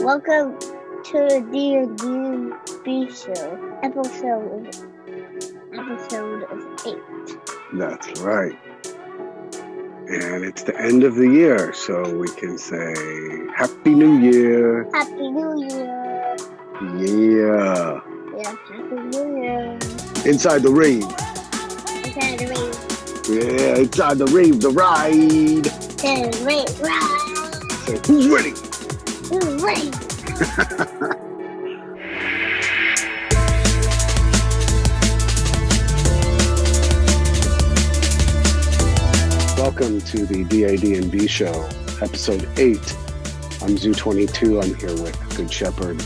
Welcome to the DADnB show, episode is 8. That's right. And it's the end of the year, so we can say Happy New Year. Happy New Year. Yeah. Yeah, Happy New Year. Inside the rave. Inside the rave. Yeah, inside the rave, the ride. Inside the rave, ride. Say, who's ready? Who's ready? Welcome to the DADnB show, episode 8. I'm Zoo22. I'm here with Good Shepherd,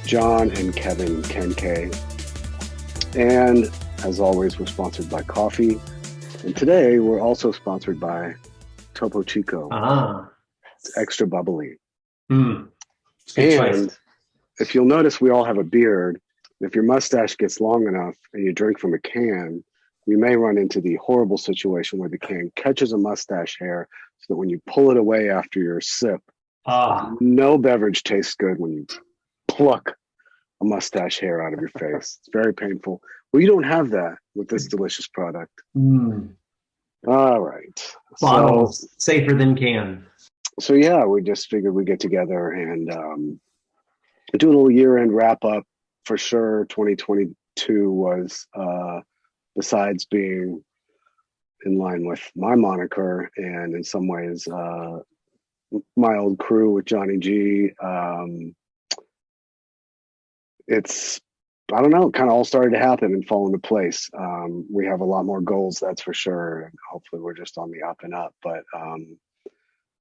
John and Kevin Kenke. And as always, we're sponsored by coffee. And today we're also sponsored by Topo Chico. It's extra bubbly. And if you'll notice, we all have a beard. If your mustache gets long enough and you drink from a can, you may run into the horrible situation where the can catches a mustache hair so that when you pull it away after your sip, no beverage tastes good when you pluck a mustache hair out of your face. It's very painful. Well, you don't have that with this delicious product. All right. Bottles safer than can. So yeah, we just figured we'd get together and do a little year-end wrap-up. For sure, 2022 was, besides being in line with my moniker and in some ways my old crew with Johnny G, it's, I don't know, kind of all started to happen and fall into place. We have a lot more goals, that's for sure. And hopefully we're just on the up and up, but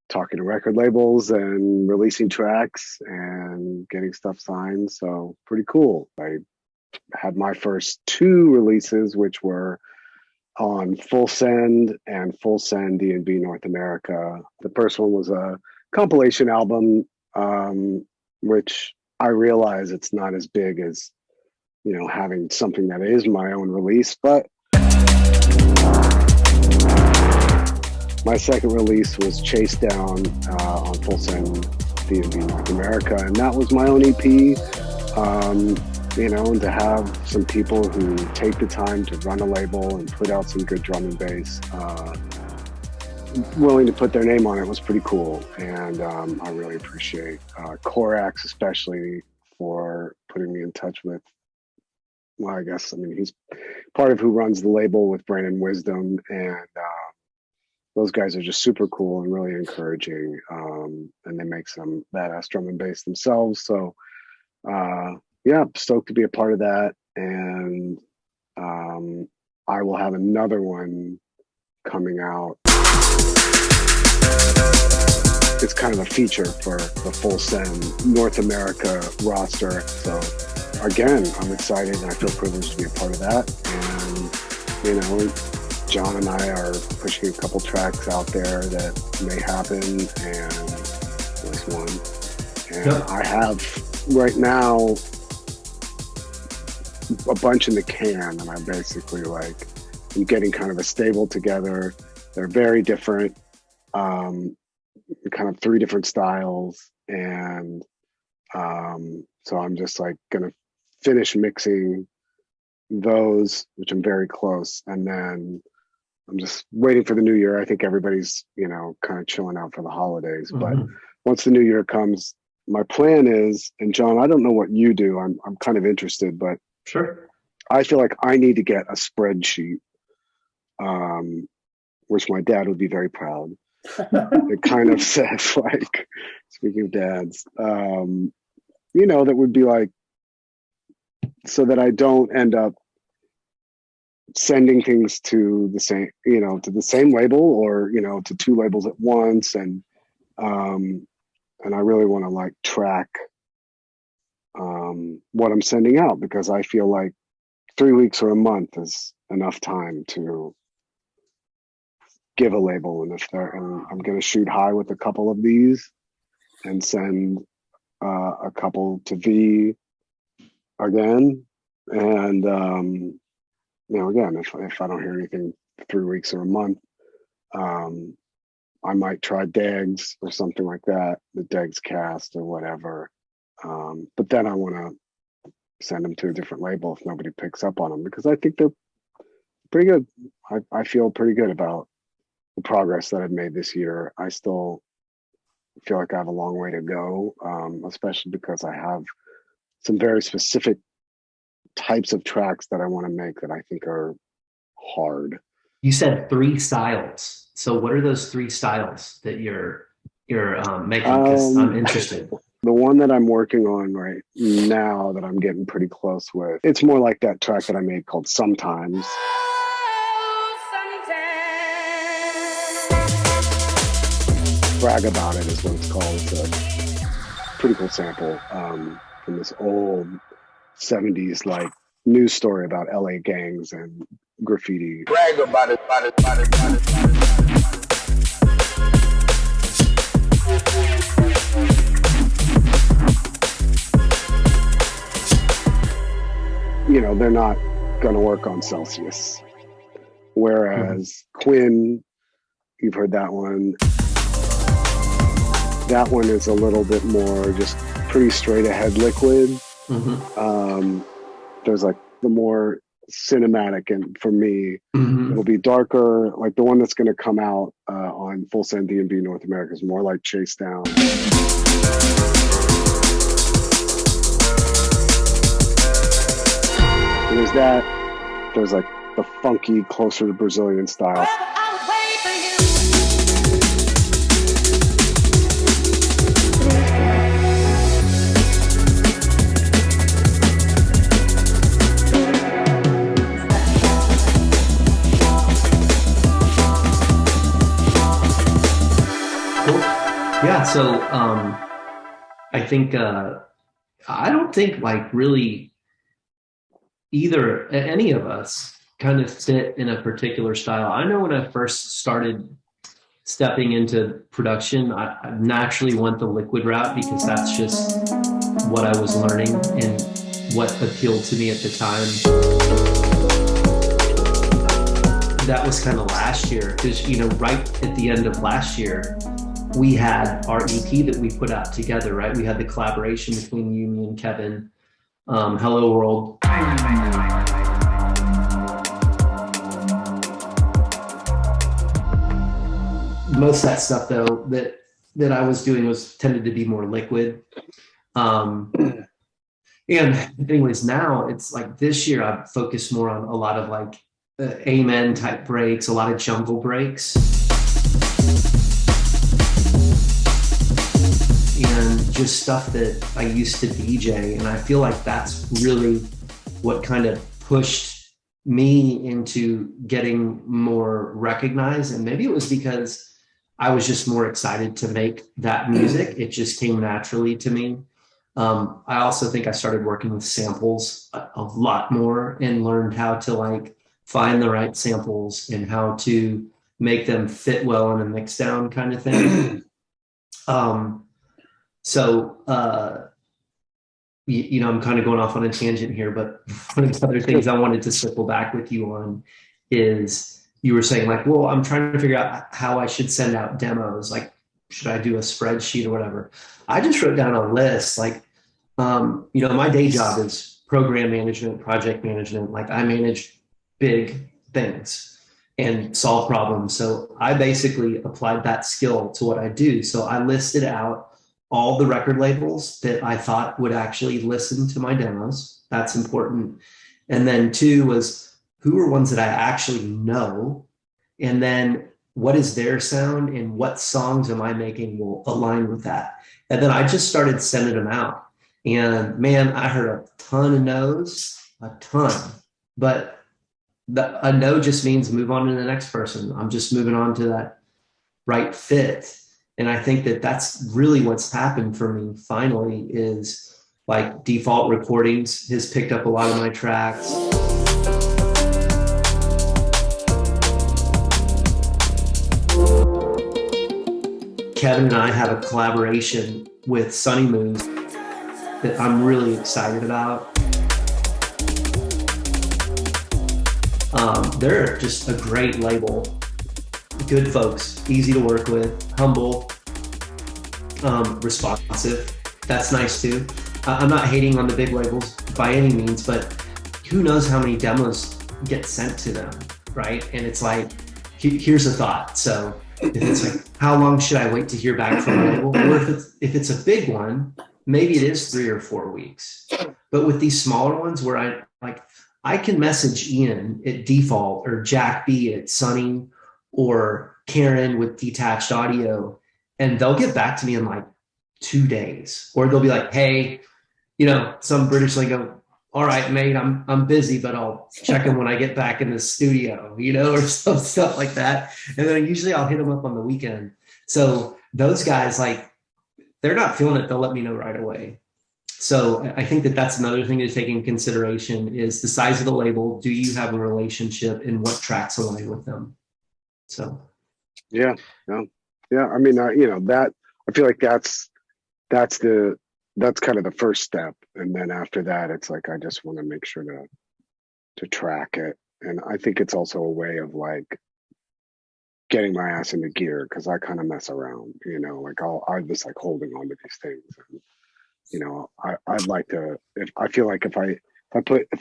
talking to record labels and releasing tracks and getting stuff signed. So pretty cool. I had my first 2 releases, which were on Full Send and Full Send DADnB North America. The first one was a compilation album, which I realize it's not as big as, you know, having something that is my own release, but my second release was Chase Down on Full Send DADnB North America, and that was my own EP. You know, and to have some people who take the time to run a label and put out some good drum and bass, willing to put their name on it was pretty cool. And I really appreciate Corax, especially for putting me in touch with, well, I guess, I mean, he's part of who runs the label with Brandon Wisdom, and those guys are just super cool and really encouraging, and they make some badass drum and bass themselves. So, yeah, stoked to be a part of that. And I will have another one coming out. It's kind of a feature for the Full Send North America roster. So again, I'm excited and I feel privileged to be a part of that. And, you know, John and I are pushing a couple tracks out there that may happen, and there's one. And yep. I have right now a bunch in the can, and I'm basically like, I'm getting kind of a stable together. They're very different, kind of 3 different styles, and so I'm just like gonna finish mixing those, which I'm very close, and then I'm just waiting for the new year. I think everybody's, you know, kind of chilling out for the holidays, but once the new year comes, my plan is, and John, I don't know what you do. I'm kind of interested, but sure. I feel like I need to get a spreadsheet, which my dad would be very proud. It kind of says, like, speaking of dads, you know, that would be like, so that I don't end up sending things to the same, you know, to the same label, or, you know, to 2 labels at once. And I really want to like track what I'm sending out, because I feel like 3 weeks or a month is enough time to give a label. And if I'm going to shoot high with a couple of these and send a couple to V again. And, you know, again, if I don't hear anything 3 weeks or a month, I might try DAGs or something like that, the DAGs cast or whatever. But then I want to send them to a different label if nobody picks up on them, because I think they're pretty good. I feel pretty good about the progress that I've made this year. I still feel like I have a long way to go, especially because I have some very specific types of tracks that I want to make that I think are hard. You said 3 styles. So what are those 3 styles that you're making? Because I'm interested. The one that I'm working on right now that I'm getting pretty close with, it's more like that track that I made called Sometimes. Brag About It is what it's called. It's a pretty cool sample from this old 70s like news story about LA gangs and graffiti. Brag about it, about it, about it, about it, about it. You know, they're not going to work on Celsius. Whereas Quinn, you've heard that one. That one is a little bit more just pretty straight ahead liquid. There's like the more cinematic, and for me, it'll be darker. Like the one that's going to come out on Full Send DADnB North America is more like Chase Down. So there's that. There's like the funky, closer to Brazilian style. Yeah, so I think I don't think like really either any of us kind of fit in a particular style. I know when I first started stepping into production, I naturally went the liquid route because that's just what I was learning and what appealed to me at the time. That was kind of last year, because you know, right at the end of last year, we had our EP that we put out together, right? We had the collaboration between you, me, and Kevin. Hello World. Most of that stuff, though, that I was doing tended to be more liquid. And anyways, now it's like this year I've focused more on a lot of like amen type breaks, a lot of jungle breaks. And just stuff that I used to DJ. And I feel like that's really what kind of pushed me into getting more recognized. And maybe it was because I was just more excited to make that music. It just came naturally to me. I also think I started working with samples a lot more and learned how to like find the right samples and how to make them fit well in a mix down kind of thing. So, you know, I'm kind of going off on a tangent here, but one of the other things I wanted to circle back with you on is you were saying like, well, I'm trying to figure out how I should send out demos. Like, should I do a spreadsheet or whatever? I just wrote down a list. Like, you know, my day job is program management, project management. Like I manage big things and solve problems. So I basically applied that skill to what I do. So I listed out all the record labels that I thought would actually listen to my demos. That's important. And then 2 was who are ones that I actually know? And then what is their sound and what songs am I making will align with that? And then I just started sending them out. And man, I heard a ton of no's, a ton. But a no just means move on to the next person. I'm just moving on to that right fit. And I think that that's really what's happened for me finally is like Default Recordings has picked up a lot of my tracks. Kevin and I have a collaboration with Sunny Moons that I'm really excited about. They're just a great label. good folks, easy to work with, humble, responsive. That's nice too. I'm not hating on the big labels by any means, but who knows how many demos get sent to them, right? And it's like, here's a thought. So if it's like, how long should I wait to hear back from a label? Or if it's a big one, maybe it is 3 or 4 weeks. But with these smaller ones where I can message Ian at Default or Jack B at Sunny or Karen with Detached Audio, and they'll get back to me in like 2 days. Or they'll be like, hey, some British lingo, all right, mate, I'm busy, but I'll check in when I get back in the studio, or some stuff like that. And then usually I'll hit them up on the weekend. So those guys, they're not feeling it. They'll let me know right away. So I think that's another thing to take in consideration is the size of the label. Do you have a relationship and what tracks align with them? So. Yeah. I mean, that I feel like that's kind of the first step. And then after that, it's like, I just want to make sure to track it. And I think it's also a way of getting my ass into gear. Cause I kind of mess around, I'm just holding on to these things. And, I'd like to, if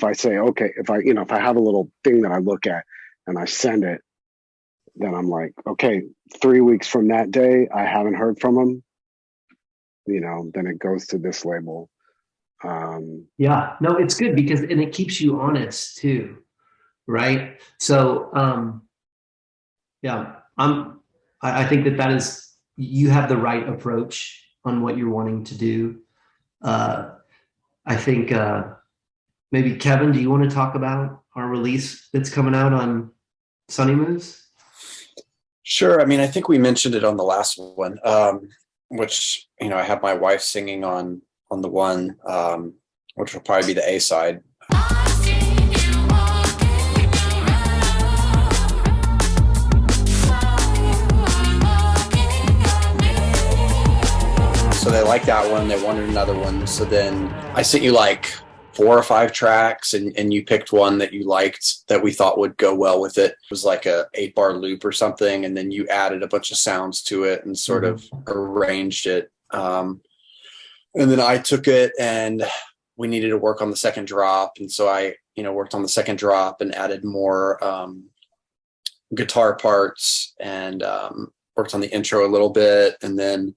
I say, okay, if I have a little thing that I look at and I send it, then I'm like, okay, 3 weeks from that day, I haven't heard from them. Then it goes to this label. Yeah, no, it's good because, and it keeps you honest too. Right. So, I think that is, you have the right approach on what you're wanting to do. I think, maybe Kevin, do you want to talk about our release that's coming out on Sunny Moves? Sure. I mean, I think we mentioned it on the last one, which, I have my wife singing on the one, which will probably be the A side. So they liked that one. They wanted another one. So then I sent you 4 or 5 tracks and you picked one that you liked that we thought would go well with it. It was like a 8-bar loop or something. And then you added a bunch of sounds to it and sort of arranged it. And then I took it and we needed to work on the second drop. And so I, worked on the second drop and added more guitar parts and worked on the intro a little bit. And then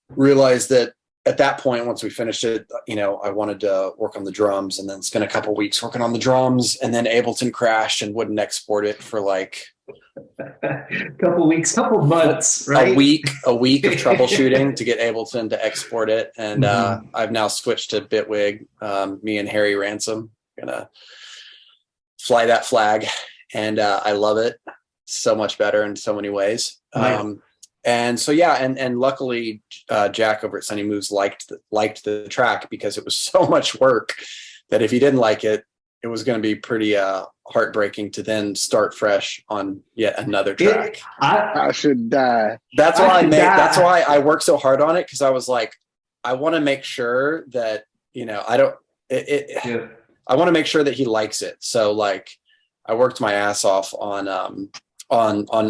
realized that at that point, once we finished it, I wanted to work on the drums and then spend a couple weeks working on the drums, and then Ableton crashed and wouldn't export it for couple months, right? A week of troubleshooting to get Ableton to export it. And I've now switched to Bitwig. Me and Harry Ransom gonna fly that flag, and I love it so much better in so many ways. Nice. And so, and luckily Jack over at Sunny Moves liked the track because it was so much work that if he didn't like it, it was going to be pretty heartbreaking to then start fresh on yet another track. I should die. That's why I worked so hard on it, because I was like, I want to make sure that I want to make sure that he likes it. So I worked my ass off on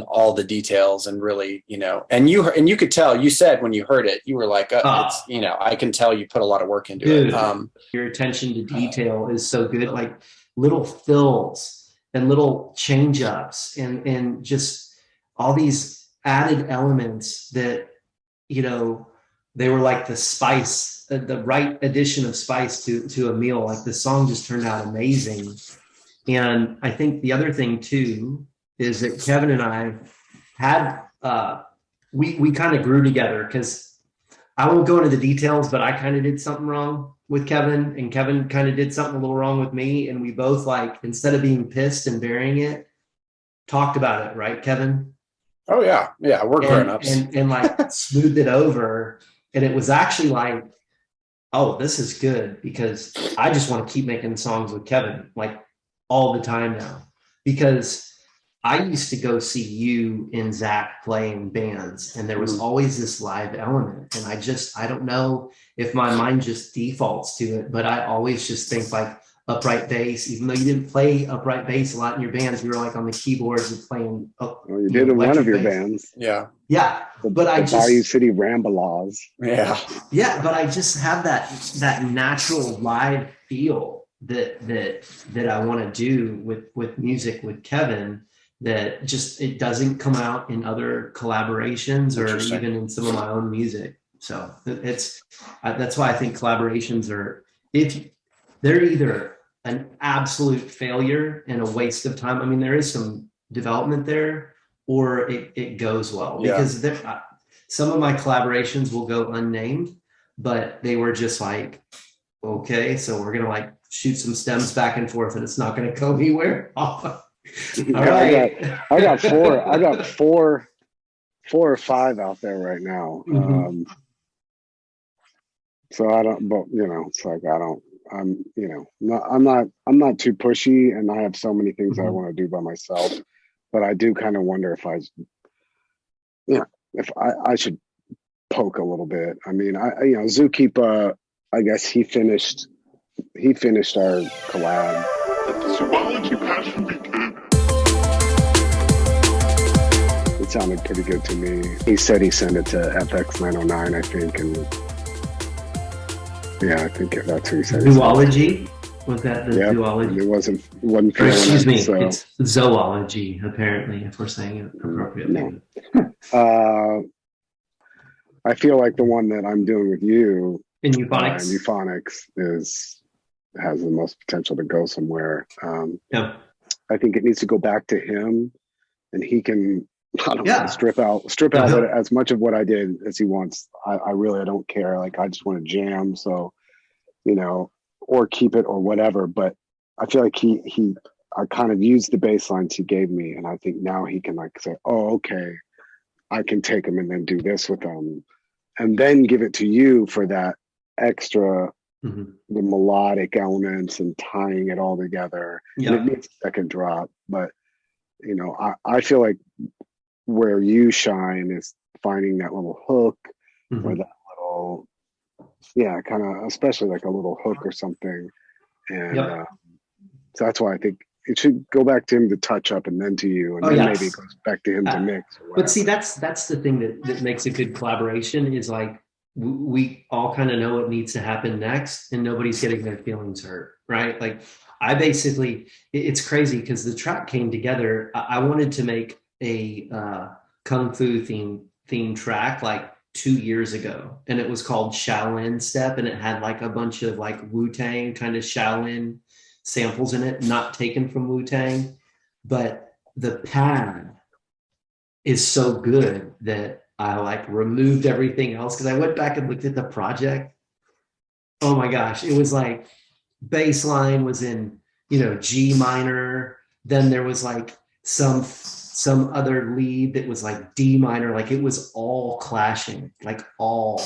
all the details and really, and you could tell, you said when you heard it, you were like, it's, I can tell you put a lot of work into it. Your attention to detail is so good, little fills and little change ups and just all these added elements that, they were like the spice, the right addition of spice to a meal. The song just turned out amazing. And I think the other thing too, is that Kevin and I had, we kind of grew together, because I won't go into the details, but I kind of did something wrong with Kevin, and Kevin kind of did something a little wrong with me. And we both instead of being pissed and burying it, talked about it. Right, Kevin? Oh yeah. Yeah. We're grown-ups. And smoothed it over. And it was actually oh, this is good, because I just want to keep making songs with Kevin all the time now, because I used to go see you and Zach playing bands, and there was always this live element. And I don't know if my mind just defaults to it, but I always just think upright bass, even though you didn't play upright bass a lot in your bands. You were like on the keyboards and playing. Well, you did in one of your bass. bands. Yeah. Yeah. But I just Bayou City Ramblers. Yeah. Yeah, but I just have that natural live feel that I want to do with music with Kevin, that just it doesn't come out in other collaborations or even in some of my own music. So that's why I think collaborations are, if they're either an absolute failure and a waste of time. I mean, there is some development there, or it goes well, because some of my collaborations will go unnamed, but they were just like, okay, so we're gonna like shoot some stems back and forth, and it's not gonna go anywhere. All right. I got four or five out there right now. Mm-hmm. So I don't, but it's like I'm not too pushy, and I have so many things I want to do by myself, but I do kind of wonder if I should poke a little bit. I mean, Zookeeper, I guess he finished our collab. It sounded pretty good to me. He said he sent it to FX909, I think, and I think that's what he said. Zoology? Was that the zoology? It wasn't excuse me, it's zoology, apparently, if we're saying it appropriately. No. I feel like the one that I'm doing with you in Euphonics, has the most potential to go somewhere. Yeah. I think it needs to go back to him, and he can, strip out as much of what I did as he wants. I really don't care. Like, I just want to jam. So, or keep it or whatever. But I feel like I kind of used the bass lines he gave me, and I think now he can like say, oh, okay, I can take them and then do this with them, and then give it to you for that extra, the melodic elements and tying it all together. Yeah. And it needs a second drop, but I feel like where you shine is finding that little hook or that little, kind of, especially like a little hook or something. And so that's why I think it should go back to him to touch up, and then to you, and then maybe it goes back to him to mix. But see, that's the thing that makes a good collaboration, is like we all kind of know what needs to happen next, and nobody's getting their feelings hurt, right? Like, I basically, it's crazy because the track came together. I wanted to make a kung fu theme track like 2 years ago, and it was called Shaolin Step, and it had like a bunch of like Wu-Tang kind of Shaolin samples in it, not taken from Wu-Tang, but the pad is so good that I like removed everything else, because I went back and looked at the project. Oh my gosh, it was like bass line was in G minor, then there was like some other lead that was like D minor, like it was all clashing, like all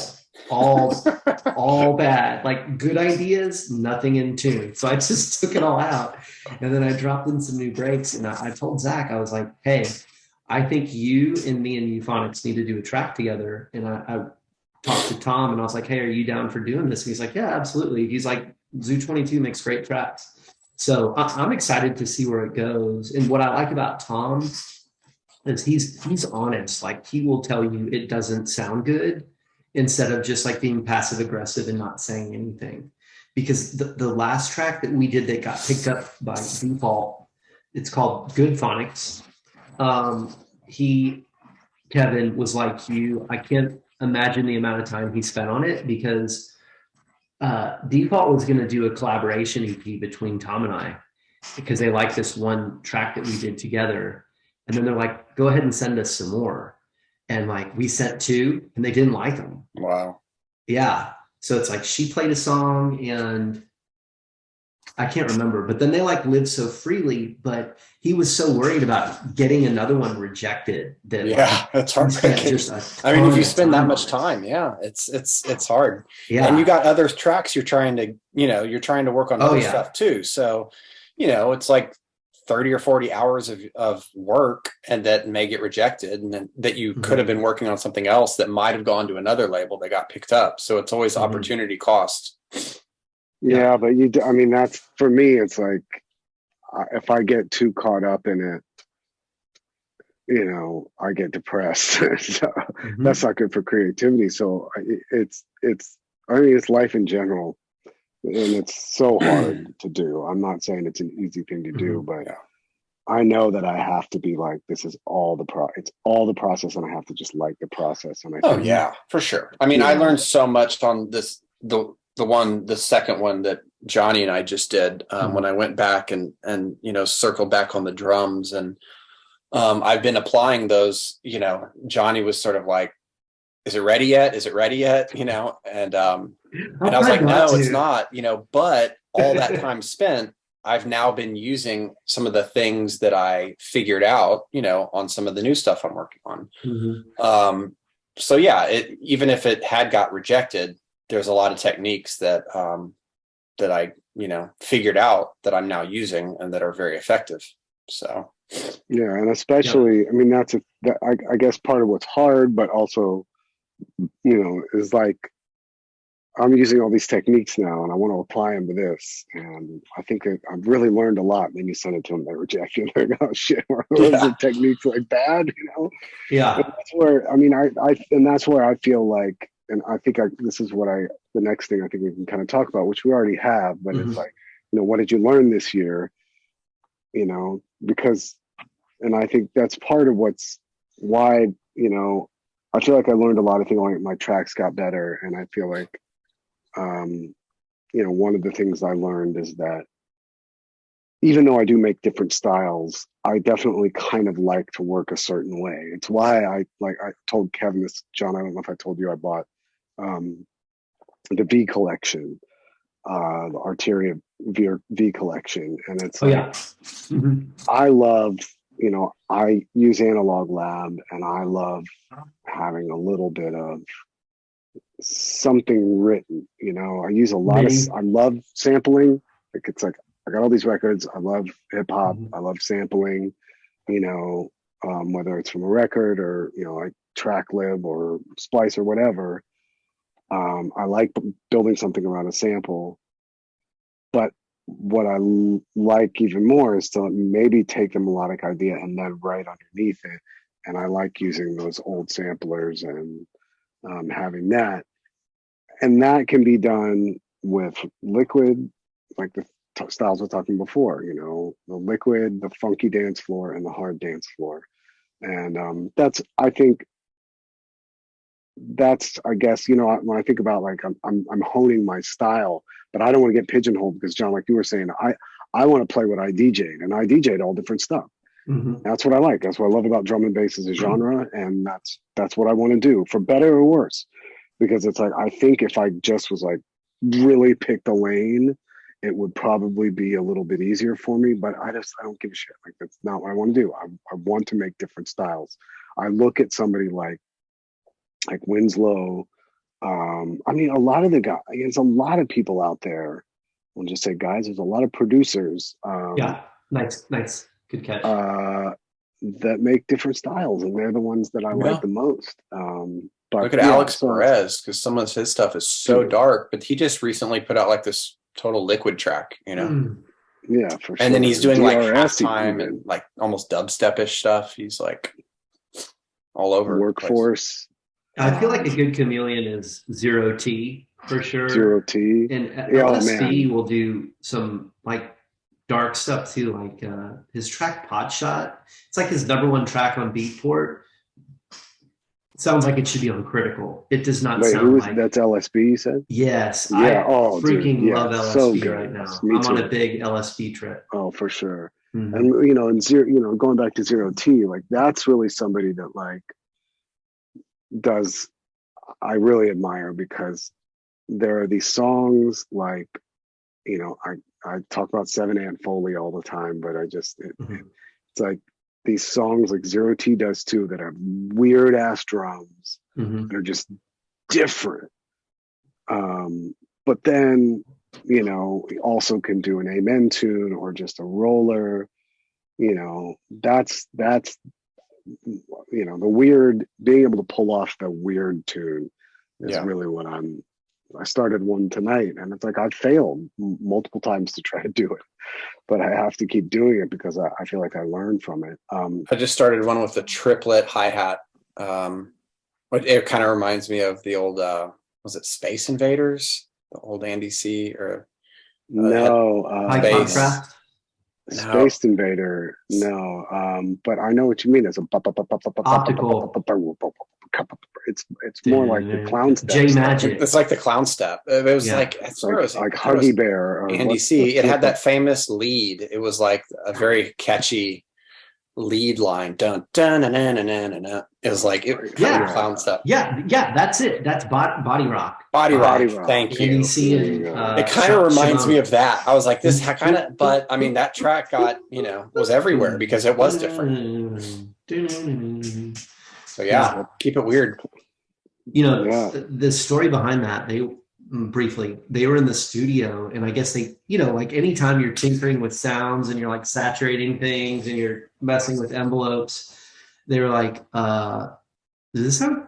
bad, like good ideas, nothing in tune. So I just took it all out, and then I dropped in some new breaks, and I told Zach, I was like, hey, I think you and me and Euphonics need to do a track together. And I talked to Tom, and I was like, hey, are you down for doing this? And he's like, yeah, absolutely. He's like, Zoo 22 makes great tracks. So I'm excited to see where it goes. And what I like about Tom is he's honest. Like, he will tell you it doesn't sound good, instead of just like being passive aggressive and not saying anything. Because the last track that we did that got picked up by Default, it's called Good Phonics. Kevin was like you. I can't imagine the amount of time he spent on it, because Default was going to do a collaboration EP between Tom and I, because they like this one track that we did together. And then they're like, go ahead and send us some more. And like, we sent 2, and they didn't like them. Wow. Yeah. So it's like, she played a song, and I can't remember, but then they like lived so freely, but he was so worried about getting another one rejected that it's heartbreaking. I mean, if you spend that much time, it's hard. Yeah. And you got other tracks you're trying to work on other stuff too. So, it's like 30 or 40 hours of work, and that may get rejected, and then that you could have been working on something else that might have gone to another label that got picked up. So it's always opportunity cost. Yeah, but I mean, that's for me. It's like if I get too caught up in it, I get depressed. So that's not good for creativity. So I mean, it's life in general, and it's so hard to do. I'm not saying it's an easy thing to do, but I know that I have to be like, this is all it's all the process, and I have to just like the process. And I think, yeah, for sure. I mean, I learned so much on the second one that Johnny and I just did when I went back and circled back on the drums, and I've been applying those. Johnny was sort of like, is it ready yet? Is it ready yet? And I was like, no, it's not, but all that time spent, I've now been using some of the things that I figured out, on some of the new stuff I'm working on. So yeah, even if it had got rejected, there's a lot of techniques that I, figured out that I'm now using and that are very effective. So. Yeah. And especially, I mean, I guess part of what's hard, but also, is like, I'm using all these techniques now and I want to apply them to this. And I think I've really learned a lot. And then you send it to them, they reject you. They're like, oh shit, are those techniques like bad, Yeah. And that's where, I mean, and that's where I feel like, and I think this is the next thing I think we can kind of talk about, which we already have, but it's like, what did you learn this year? Because, and I think that's part of why, I feel like I learned a lot of things, like my tracks got better. And I feel like, one of the things I learned is that even though I do make different styles, I definitely kind of like to work a certain way. It's why I told Kevin this, John, I don't know if I told you, I bought the V collection, the Arteria V collection. And it's I love, I use Analog Lab, and I love having a little bit of something written. I use a lot I love sampling. It's like I got all these records. I love hip hop. I love sampling, whether it's from a record or like TrackLib or Splice or whatever. I like building something around a sample, but what I like even more is to maybe take the melodic idea and then write underneath it. And I like using those old samplers and having that. And that can be done with liquid, like the styles we're talking before, the liquid, the funky dance floor, and the hard dance floor. And I guess, when I think about like, I'm honing my style, but I don't want to get pigeonholed because, John, like you were saying, I want to play what I DJ'd, and I DJ'd all different stuff. That's what I like. That's what I love about drum and bass as a genre. And that's what I want to do, for better or worse, because it's like, I think if I just was like really picked a lane, it would probably be a little bit easier for me, but I don't give a shit. Like, that's not what I want to do. I want to make different styles. I look at somebody like Winslow. I mean, a lot of the guys, there's a lot of people out there. I'll just say guys, there's a lot of producers. Nice. Good catch. That make different styles, and they're the ones that I like the most. But look at Alex Perez, because some of his stuff is so dark, but he just recently put out like this total liquid track, Yeah, for sure. And then he's doing like halftime and like almost dubstep-ish stuff. He's like all over Workforce. I feel like a good chameleon is Zero T for sure. Zero T. And LSD will do some like dark stuff too, like his track Pot Shot. It's like his #1 track on Beatport. It sounds like it should be on Critical. It does not sound like that's LSB, you said? Yes. Yeah. I freaking love LSB so good. right now. Me too. On a big LSB trip. Oh, for sure. And and Zero, going back to Zero T, like that's really somebody that like I really admire, because there are these songs like, I talk about 7 Ant Foley all the time, but it's like these songs like Zero T does too, that have weird ass drums that are just different. But then, we also can do an amen tune or just a roller. That's the weird, being able to pull off the weird tune is really what I'm I started one tonight, and it's like I failed multiple times to try to do it, but I have to keep doing it because I feel like I learned from it. I just started one with a triplet hi-hat. It kind of reminds me of the old, was it Space Invaders? The old Andy C. or no, High Space. contrast. Space Invader. No, but I know what you mean. It's a Optical. It's more like the clown step. J Magic. It's like the clown step. It was Yeah. like, I swear it was like Huggy Bear or Andy C. It had that famous lead. It was like a very catchy lead line. Dun dun dun dun dun dun. Dun. It was like clown step. Yeah, that's it. That's Body Rock. Body Rock. Thank you. Andy C. and, It kind of reminds me of that. I was like, this kind of, but I mean, that track got, was everywhere because it was different. So yeah, keep it weird. The story behind that, they were in the studio, and I guess they, like anytime you're tinkering with sounds and you're like saturating things and you're messing with envelopes, they were like, does this sound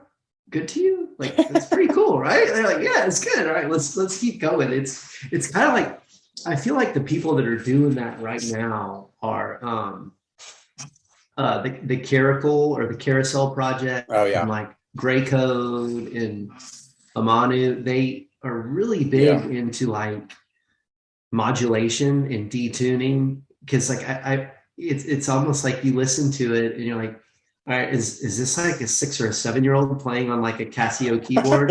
good to you? Like, it's pretty cool, right? They're like, yeah, it's good. All right, let's keep going. It's kind of like, I feel like the people that are doing that right now are the Caracal or the Carousel Project. Oh yeah. And like Gray Code and Amanu, they are really big into like modulation and detuning, because like it's almost like you listen to it and you're like, all right, is this like a 6 or a 7-year-old playing on like a Casio keyboard?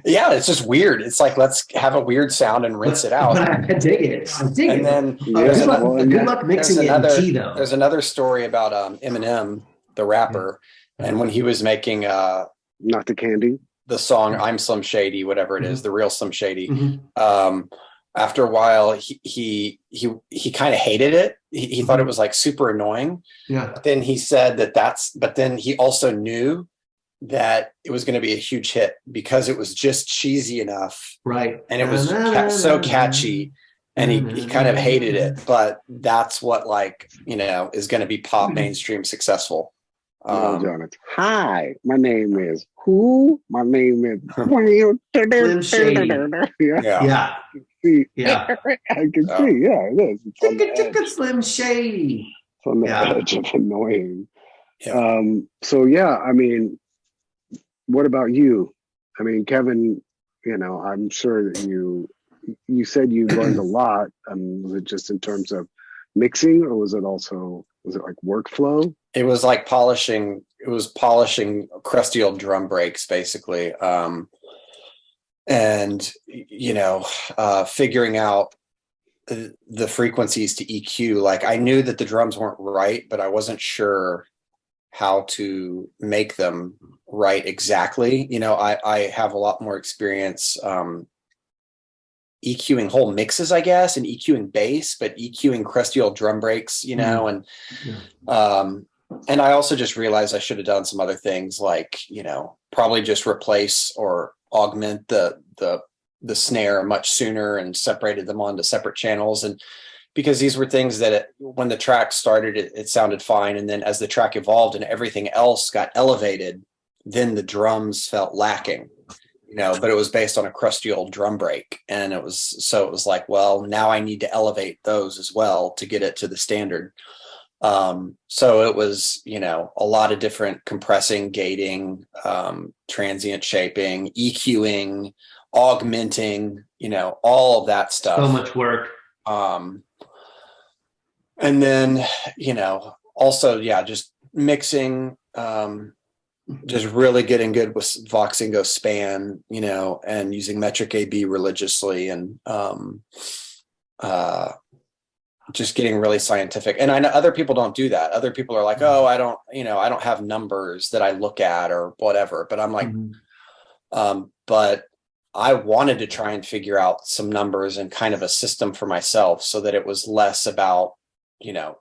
yeah, it's just weird. It's like, let's have a weird sound and rinse it out. But I dig it. And then good luck mixing it in key, though. There's another story about Eminem, the rapper, and when he was making Not the Candy, the song "I'm Slim Shady," whatever it is, the real Slim Shady. After a while, he kind of hated it. He thought it was like super annoying. Yeah. But then he said but then he also knew that it was going to be a huge hit because it was just cheesy enough. Right. And it was so catchy, and he kind of hated it, but that's what is going to be pop mainstream successful. Hi, my name is who? My name is Slim Shady. Yeah. Yeah. I can see. Yeah, it is. Chicka Slim Shady. It's on the edge of annoying. Yeah. So yeah, I mean, what about you? I mean, Kevin, I'm sure that you said you learned a lot. Was it just in terms of mixing, or was it like workflow? It was like polishing crusty old drum breaks, basically. And figuring out the frequencies to EQ. Like, I knew that the drums weren't right, but I wasn't sure how to make them right exactly. I have a lot more experience EQing whole mixes, I guess, and EQing bass, but EQing crusty old drum breaks, and I also just realized I should have done some other things, like, probably just replace or augment the snare much sooner and separated them onto separate channels. And because these were things that when the track started, it sounded fine. And then as the track evolved and everything else got elevated, then the drums felt lacking, but it was based on a crusty old drum break. And it was like, well, now I need to elevate those as well to get it to the standard. So it was, a lot of different compressing, gating, transient shaping, EQing, augmenting, all of that stuff. So much work. And then, also, just mixing, just really getting good with Voxingo span, and using metric AB religiously, and just getting really scientific. And I know other people don't do that. Other people are like, oh, I don't have numbers that I look at or whatever. But I'm like, but I wanted to try and figure out some numbers and kind of a system for myself, so that it was less about,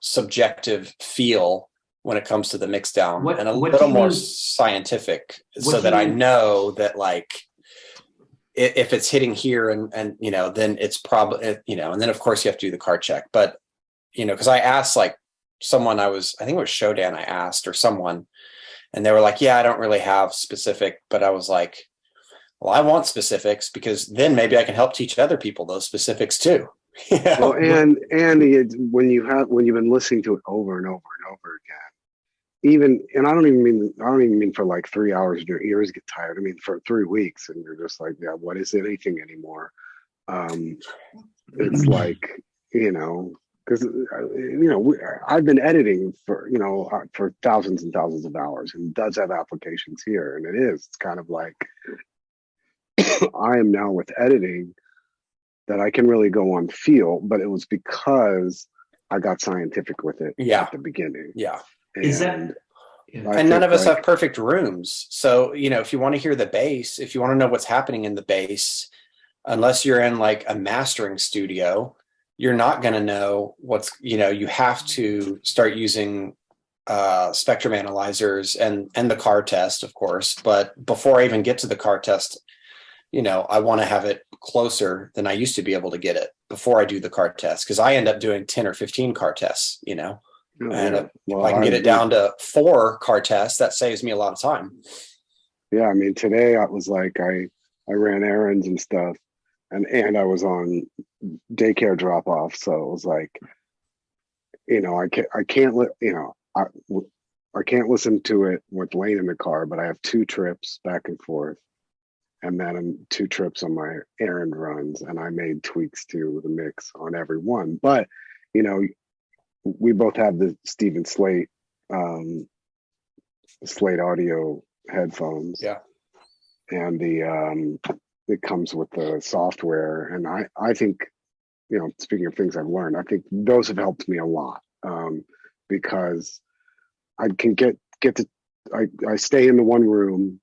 subjective feel when it comes to the mix down, and a little more scientific, so that I know that, like, if it's hitting here and then it's probably, and then of course you have to do the card check. But, because I asked like someone, I think it was Shodan, I asked, or someone, and they were like, yeah, I don't really have specific, but I was like, Well, I want specifics because then maybe I can help teach other people those specifics too. Well, and when you've been listening to it over and over and over again, and I don't even mean for like 3 hours and your ears get tired. I mean for 3 weeks and you're just like, yeah, what is anything anymore? It's like, because I've been editing for thousands and thousands of hours, and it does have applications here, and it's kind of like I am now with editing that I can really go on feel, but it was because I got scientific with it at the beginning. Yeah. And none of us have perfect rooms. So, if you want to hear the bass, if you want to know what's happening in the bass, unless you're in like a mastering studio, you're not going to know you have to start using spectrum analyzers and the car test, of course. But before I even get to the car test, I want to have it closer than I used to be able to get it before I do the car test. Cause I end up doing 10 or 15 car tests, if I can get it down to 4 car tests, that saves me a lot of time. Yeah. I mean, today I was like, I ran errands and stuff and I was on daycare drop off. So it was like, I can't listen to it with Lane in the car, but I have 2 trips back and forth. And then 2 trips on my errand runs, and I made tweaks to the mix on every one. But, we both have the Steven Slate audio headphones. Yeah. And it comes with the software. And I think, speaking of things I've learned, I think those have helped me a lot because I can I stay in the one room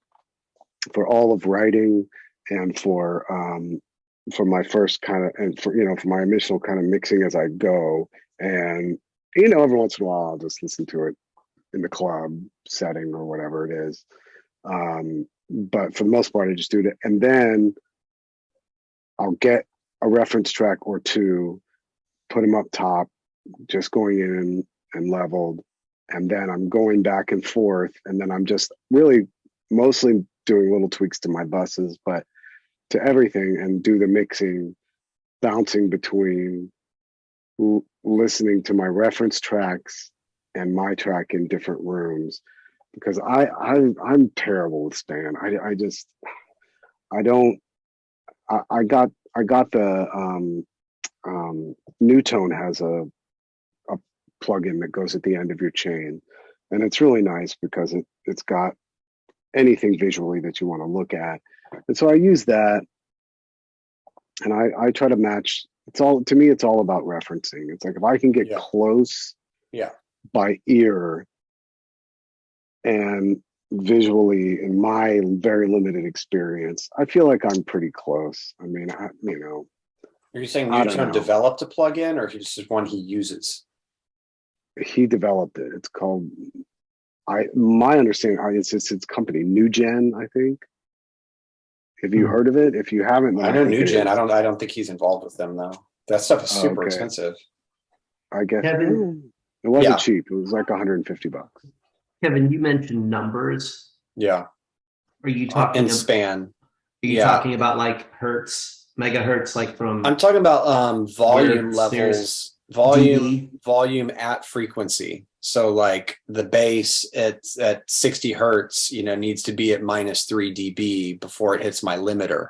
for all of writing and for my first kind of, and for my initial kind of mixing as I go. And, every once in a while, I'll just listen to it in the club setting or whatever it is. But for the most part, I just do it. And then I'll get a reference track or 2, put them up top, just going in and leveled. And then I'm going back and forth. And then I'm just really mostly doing little tweaks to my buses, but to everything, and do the mixing, bouncing between listening to my reference tracks and my track in different rooms, because I'm terrible with span. I got the Newtone has a plugin that goes at the end of your chain, and it's really nice because it's got anything visually that you want to look at. And so I use that, and I try to match. To me, it's all about referencing. It's like, if I can get close by ear and visually, in my very limited experience, I feel like I'm pretty close. I mean, Are you saying Newtone developed a plugin, or is this one he uses? He developed it. It's called, my understanding, it's its company, NewGen, I think. Have you heard of it? If you haven't, I know NewGen. I don't think he's involved with them though. That stuff is super expensive. I guess Kevin, it wasn't cheap. It was like $150. Kevin, you mentioned numbers. Yeah. Are you talking in span? Are you talking about like hertz, megahertz, like from? I'm talking about volume levels, volume at frequency. So like the bass at 60 hertz, needs to be at -3 dB before it hits my limiter.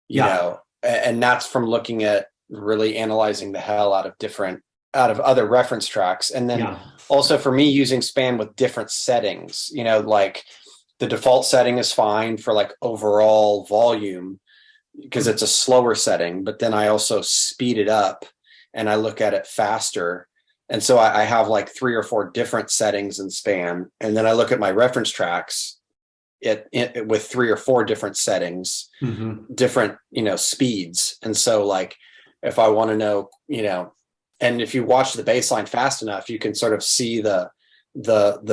You know, and that's from looking at really analyzing the hell out of other reference tracks, and then also for me using span with different settings. Like the default setting is fine for like overall volume because it's a slower setting, but then I also speed it up and I look at it faster. And so I have like 3 or 4 different settings in span. And then I look at my reference tracks with 3 or 4 different settings, different, speeds. And so like, if I want to know, and if you watch the bass line fast enough, you can sort of see the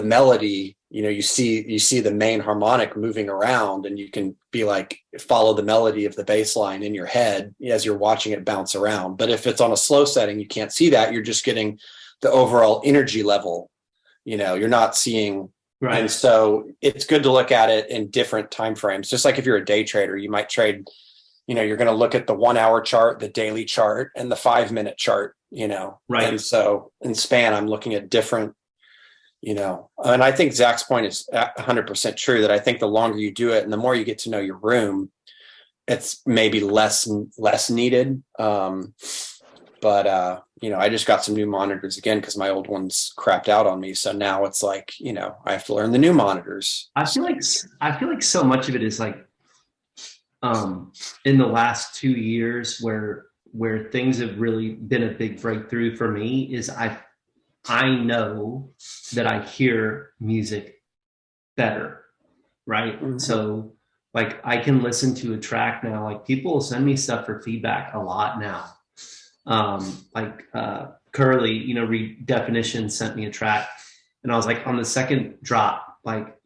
melody, you see the main harmonic moving around, and you can be like, follow the melody of the bass line in your head as you're watching it bounce around. But if it's on a slow setting, you can't see that. You're just getting the overall energy level. You're not seeing Right. And so it's good to look at it in different time frames. Just like if you're a day trader, you might trade, you're going to look at the 1 hour chart, the daily chart, and the 5 minute chart, Right. And so in span, I'm looking at different, and I think Zach's point is 100% true, that I think the longer you do it and the more you get to know your room, it's maybe less needed. But I just got some new monitors again because my old ones crapped out on me. So now it's like, I have to learn the new monitors. I feel like so much of it is like in the last 2 years where things have really been a big breakthrough for me is I know that I hear music better, right? Mm-hmm. So like I can listen to a track now, like people will send me stuff for feedback a lot now. Curly, Redefinition sent me a track and I was like, on the second drop, like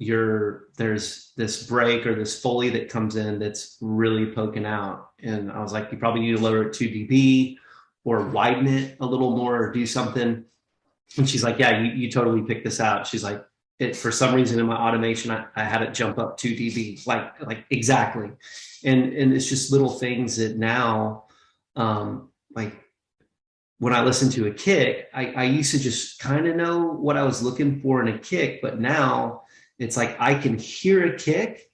there's this break or this Foley that comes in that's really poking out. And I was like, you probably need to lower it 2 dB or widen it a little more or do something. And she's like, yeah, you totally picked this out. She's like, for some reason in my automation, I had it jump up 2 dB, like exactly. And it's just little things that now, like when I listen to a kick, I used to just kind of know what I was looking for in a kick, but now it's like I can hear a kick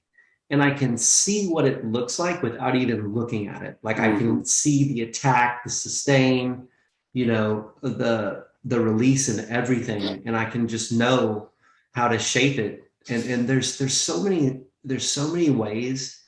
and I can see what it looks like without even looking at it. Like I can see the attack, the sustain, the release and everything, and I can just know how to shape it. And there's so many ways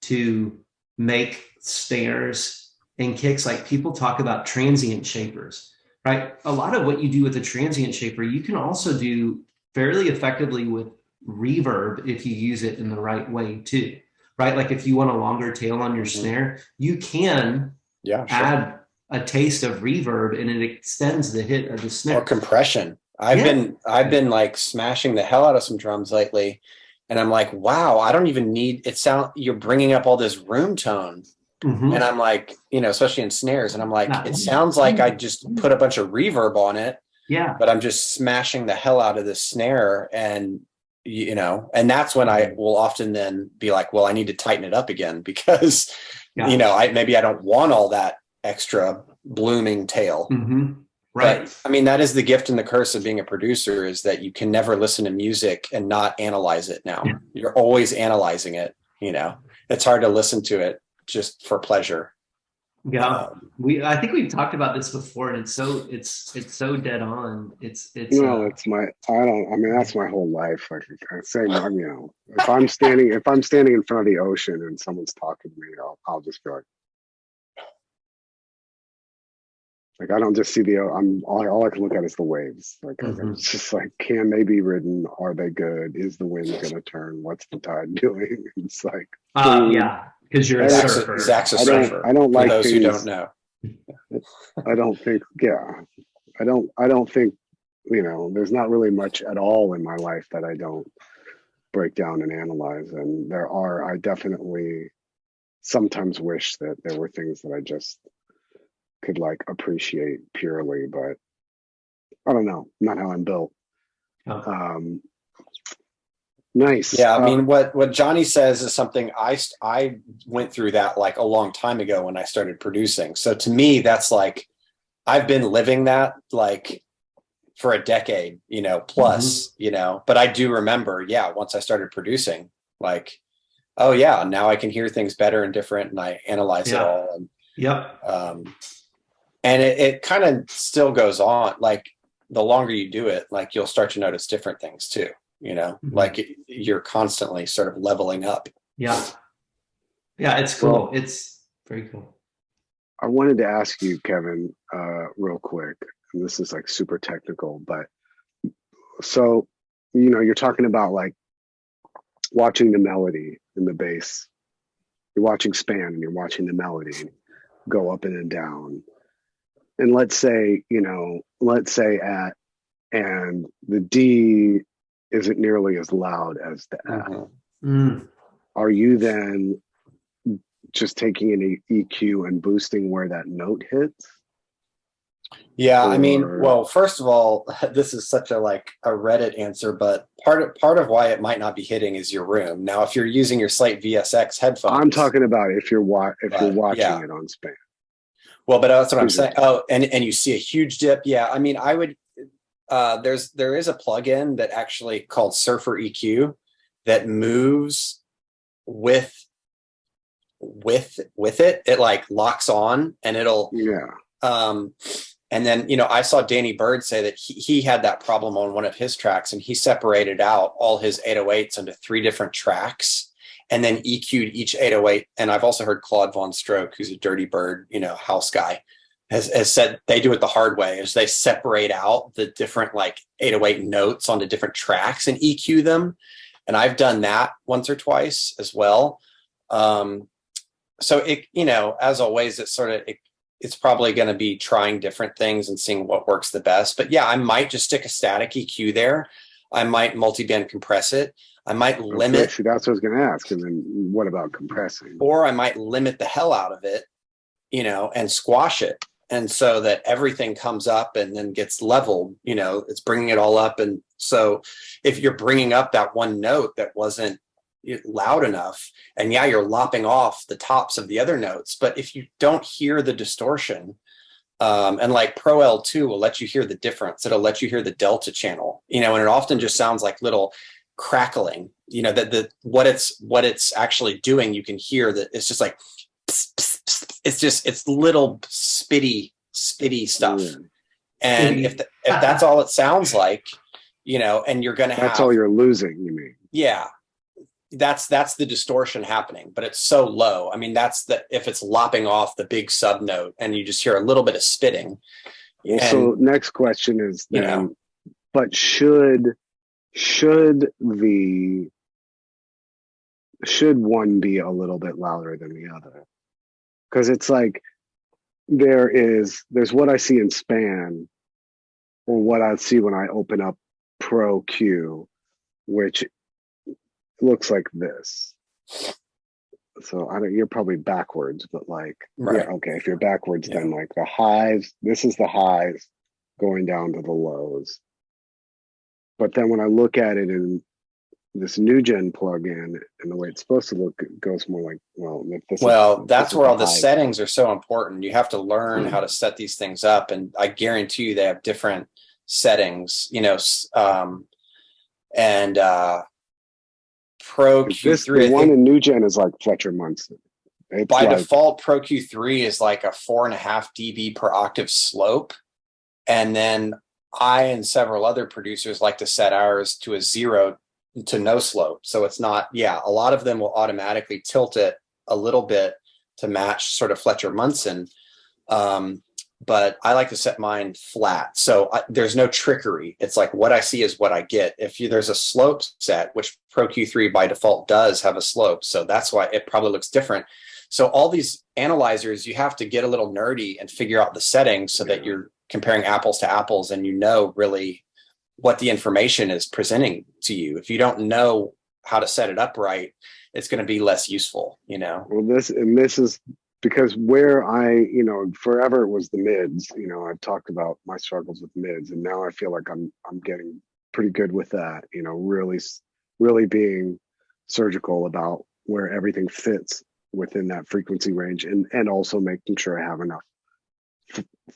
to make snares and kicks. Like people talk about transient shapers, right? A lot of what you do with a transient shaper, you can also do fairly effectively with reverb if you use it in the right way too, right? Like if you want a longer tail on your snare, you can add a taste of reverb and it extends the hit of the snare. Or compression. I've been like smashing the hell out of some drums lately, and I'm like, wow, I don't even need it. You're bringing up all this room tone, and I'm like, especially in snares, and I'm like, it sounds like I just put a bunch of reverb on it, but I'm just smashing the hell out of the snare, and and that's when I will often then be like, well, I need to tighten it up again because maybe I don't want all that extra blooming tail. Right. But, I mean, that is the gift and the curse of being a producer, is that you can never listen to music and not analyze it now. You're always analyzing it. It's hard to listen to it just for pleasure. Yeah. I think we've talked about this before, and it's so dead on. It's that's my whole life. Like I say, if I'm standing in front of the ocean and someone's talking to me, I'll just be like I don't just see all I can look at is the waves. Like it's just like, can they be ridden? Are they good? Is the wind going to turn? What's the tide doing? It's like, because you're a surfer. Zach's a surfer. I don't like those things, who don't know. I don't think. I don't think. There's not really much at all in my life that I don't break down and analyze. And I definitely sometimes wish that there were things that I just could like appreciate purely, but I don't know, not how I'm built. Nice. Yeah, I mean, what Johnny says is something I went through that like a long time ago when I started producing. So to me, that's like I've been living that like for a decade, plus, but I do remember, once I started producing, like, oh yeah, now I can hear things better and different, and I analyze it all. And, and it kind of still goes on. Like the longer you do it, like you'll start to notice different things too, like you're constantly sort of leveling up. Yeah. It's cool. Well, it's very cool. I wanted to ask you, Kevin, real quick, and this is like super technical, but so, you're talking about like watching the melody in the bass. You're watching span and you're watching the melody go up and down. And let's say and the D isn't nearly as loud as the F. Are you then just taking an EQ and boosting where that note hits? Yeah, I mean, Or well, first of all, this is such a like a Reddit answer, but part of why it might not be hitting is your room. Now, if you're using your Slate VSX headphones, I'm talking about if you're watching yeah, it on Span. well, but that's what I'm Is saying. it? Oh, and you see a huge dip. Yeah, I mean, I would. There is a plugin that actually called Surfer EQ that moves with it. It like locks on, and it'll Yeah. um and then, I saw Danny Bird say that he had that problem on one of his tracks, and he separated out all his 808s into 3 different tracks and then EQ'd each 808. And I've also heard Claude Von Stroke, who's a Dirty Bird, house guy, has said they do it the hard way, is they separate out the different like 808 notes onto different tracks and EQ them. And I've done that once or twice as well. So it, as always, it's probably going to be trying different things and seeing what works the best. But yeah, I might just stick a static EQ there. I might multiband compress it. I might limit. Okay, see, that's what I was going to ask. And then what about compressing? Or I might limit the hell out of it, and squash it. And so that everything comes up and then gets leveled, it's bringing it all up. And so if you're bringing up that one note that wasn't loud enough, and yeah, you're lopping off the tops of the other notes, but if you don't hear the distortion, and like Pro L2 will let you hear the difference, it'll let you hear the delta channel, and it often just sounds like little crackling, that what it's actually doing, you can hear that it's just like pss, pss, pss. It's little spitty stuff. Yeah. And if that's all it sounds like, and you're going to have, that's all you're losing, you mean? Yeah, that's the distortion happening, but it's so low. I mean, if it's lopping off the big sub note and you just hear a little bit of spitting. Well, so next question is then, but should one be a little bit louder than the other? Because it's like there's what I see in Span, or what I see when I open up Pro Q, which looks like this. So you're probably backwards, but like, right. Yeah, okay, if you're backwards, then like the highs, this is the highs going down to the lows. But then when I look at it in this new gen plugin and the way it's supposed to look, it goes more like, that's where all the settings are so important. You have to learn how to set these things up, and I guarantee you they have different settings, and Pro Q3. The one in new gen is like Fletcher Munson. By default, Pro Q3 is like a 4.5 dB per octave slope, and then I and several other producers like to set ours to a 0 to no slope. So it's not, a lot of them will automatically tilt it a little bit to match sort of Fletcher Munson. But I like to set mine flat. So there's no trickery. It's like what I see is what I get. There's a slope set, which Pro Q3 by default does have a slope. So that's why it probably looks different. So all these analyzers, you have to get a little nerdy and figure out the settings so that you're comparing apples to apples and really what the information is presenting to you. If you don't know how to set it up right, it's going to be less useful, Well, this is because where forever it was the mids. I've talked about my struggles with mids, and now I feel like I'm getting pretty good with that. Really being surgical about where everything fits within that frequency range, and also making sure I have enough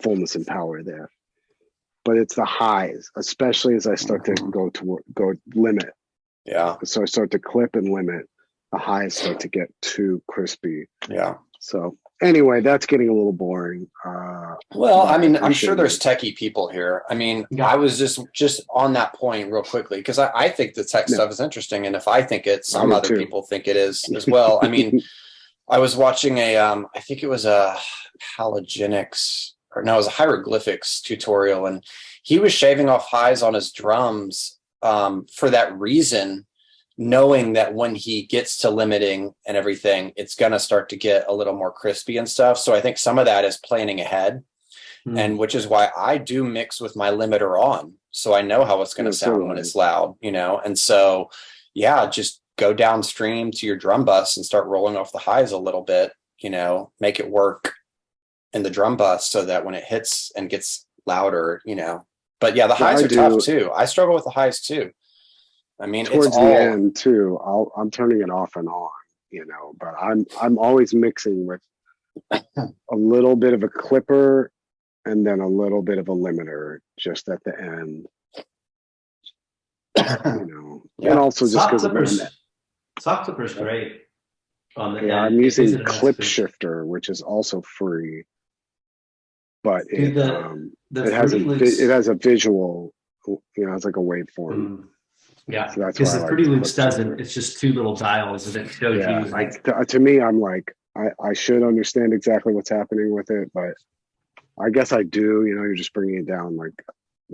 fullness and power there. But it's the highs, especially as I start to go limit. Yeah. So I start to clip and limit. The highs start to get too crispy. Yeah. So anyway, that's getting a little boring. Well, I mean, I'm sure there's techie people here. I mean, I was just on that point real quickly, because I think the tech stuff is interesting. And if I think it, some other people think it is as well. I mean, I was watching I think it was a halogenics, or no, it was a hieroglyphics tutorial, and he was shaving off highs on his drums for that reason, knowing that when he gets to limiting and everything, it's going to start to get a little more crispy and stuff. So I think some of that is planning ahead, and which is why I do mix with my limiter on, so I know how it's going to sound when it's loud, and so, just go downstream to your drum bus and start rolling off the highs a little bit, make it work in the drum bus so that when it hits and gets louder, but yeah, the highs I are tough too. I struggle with the highs too. I mean, towards it's the all end too. I'm turning it off and on, but I'm always mixing with a little bit of a clipper and then a little bit of a limiter just at the end. And also just because soft clipper's great on the end. I'm using clip shifter, which is also free, but it has a visual, it's like a waveform. Yeah, so that's because why the I Fruity like Loops doesn't. It's just two little dials, and it shows you like. To me, I'm like, I should understand exactly what's happening with it, but I guess I do. You're just bringing it down like,